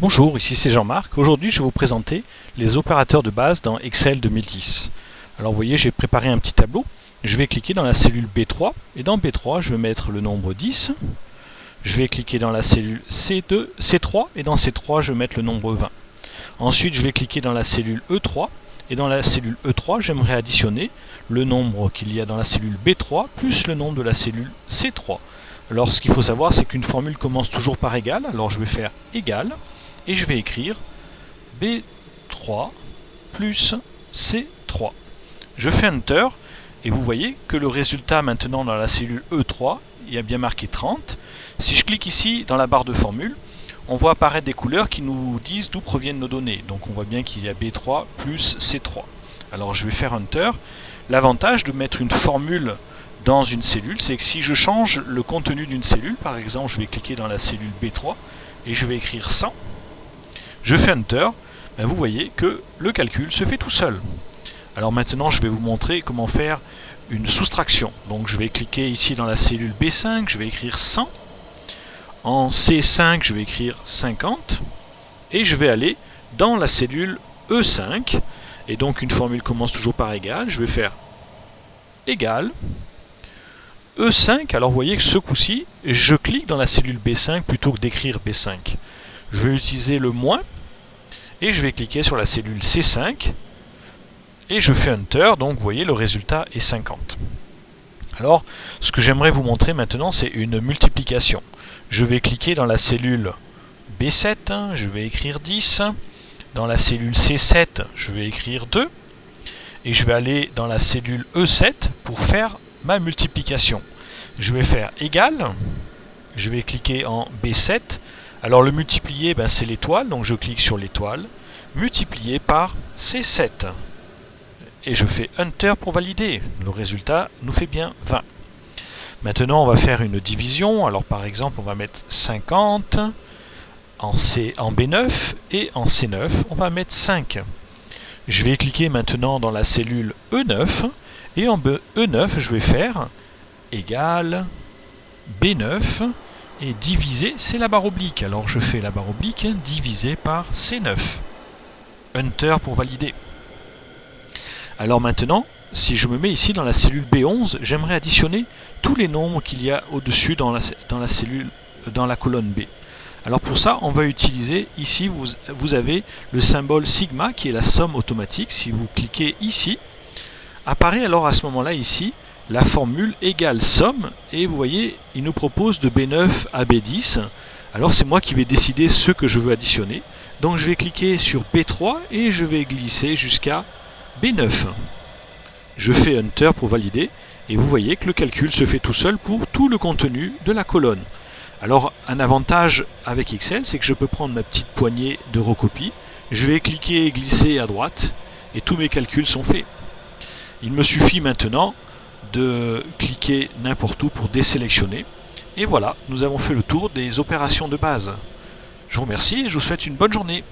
Bonjour, ici c'est Jean-Marc. Aujourd'hui je vais vous présenter les opérateurs de base dans Excel 2010. Alors vous voyez, j'ai préparé un petit tableau. Je vais cliquer dans la cellule B3 et dans B3 je vais mettre le nombre 10. Je vais cliquer dans la cellule C3 et dans C3 je vais mettre le nombre 20. Ensuite je vais cliquer dans la cellule E3 et dans la cellule E3 j'aimerais additionner le nombre qu'il y a dans la cellule B3 plus le nombre de la cellule C3. Alors ce qu'il faut savoir, c'est qu'une formule commence toujours par égal. Alors je vais faire égal et je vais écrire B3 plus C3. Je fais Enter et vous voyez que le résultat maintenant dans la cellule E3, il y a bien marqué 30. Si je clique ici dans la barre de formule, on voit apparaître des couleurs qui nous disent d'où proviennent nos données. Donc on voit bien qu'il y a B3 plus C3. Alors je vais faire Enter. L'avantage de mettre une formule dans une cellule, c'est que si je change le contenu d'une cellule, par exemple je vais cliquer dans la cellule B3 et je vais écrire 100, je fais Enter, ben vous voyez que le calcul se fait tout seul. Alors maintenant je vais vous montrer comment faire une soustraction. Donc je vais cliquer ici dans la cellule B5, je vais écrire 100, en C5 je vais écrire 50, et je vais aller dans la cellule E5, et donc une formule commence toujours par égal, je vais faire égal, E5, alors vous voyez que ce coup-ci, je clique dans la cellule B5 plutôt que d'écrire B5. Je vais utiliser le moins, et je vais cliquer sur la cellule C5, et je fais Enter, donc vous voyez le résultat est 50. Alors, ce que j'aimerais vous montrer maintenant, c'est une multiplication. Je vais cliquer dans la cellule B7, je vais écrire 10, dans la cellule C7, je vais écrire 2, et je vais aller dans la cellule E7 pour faire ma multiplication. Je vais faire égal, je vais cliquer en B7, alors le multiplier c'est l'étoile, donc je clique sur l'étoile, multiplié par C7, et je fais Enter pour valider, le résultat nous fait bien 20. Maintenant on va faire une division, alors par exemple on va mettre 50 en B9 et en C9 on va mettre 5. Je vais cliquer maintenant dans la cellule E9 et en E9 je vais faire égal B9 et diviser, c'est la barre oblique. Alors je fais la barre oblique divisé par C9. Enter pour valider. Alors maintenant, si je me mets ici dans la cellule B11, j'aimerais additionner tous les nombres qu'il y a au-dessus dans la colonne B. Alors pour ça, on va utiliser, ici vous avez le symbole sigma qui est la somme automatique. Si vous cliquez ici, apparaît alors à ce moment-là ici la formule égale somme, et vous voyez, il nous propose de B9 à B10. Alors c'est moi qui vais décider ce que je veux additionner. Donc je vais cliquer sur B3 et je vais glisser jusqu'à B9. Je fais Enter pour valider, et vous voyez que le calcul se fait tout seul pour tout le contenu de la colonne. Alors un avantage avec Excel, c'est que je peux prendre ma petite poignée de recopie, je vais cliquer et glisser à droite, et tous mes calculs sont faits. Il me suffit maintenant de cliquer n'importe où pour désélectionner, et voilà, nous avons fait le tour des opérations de base. Je vous remercie et je vous souhaite une bonne journée.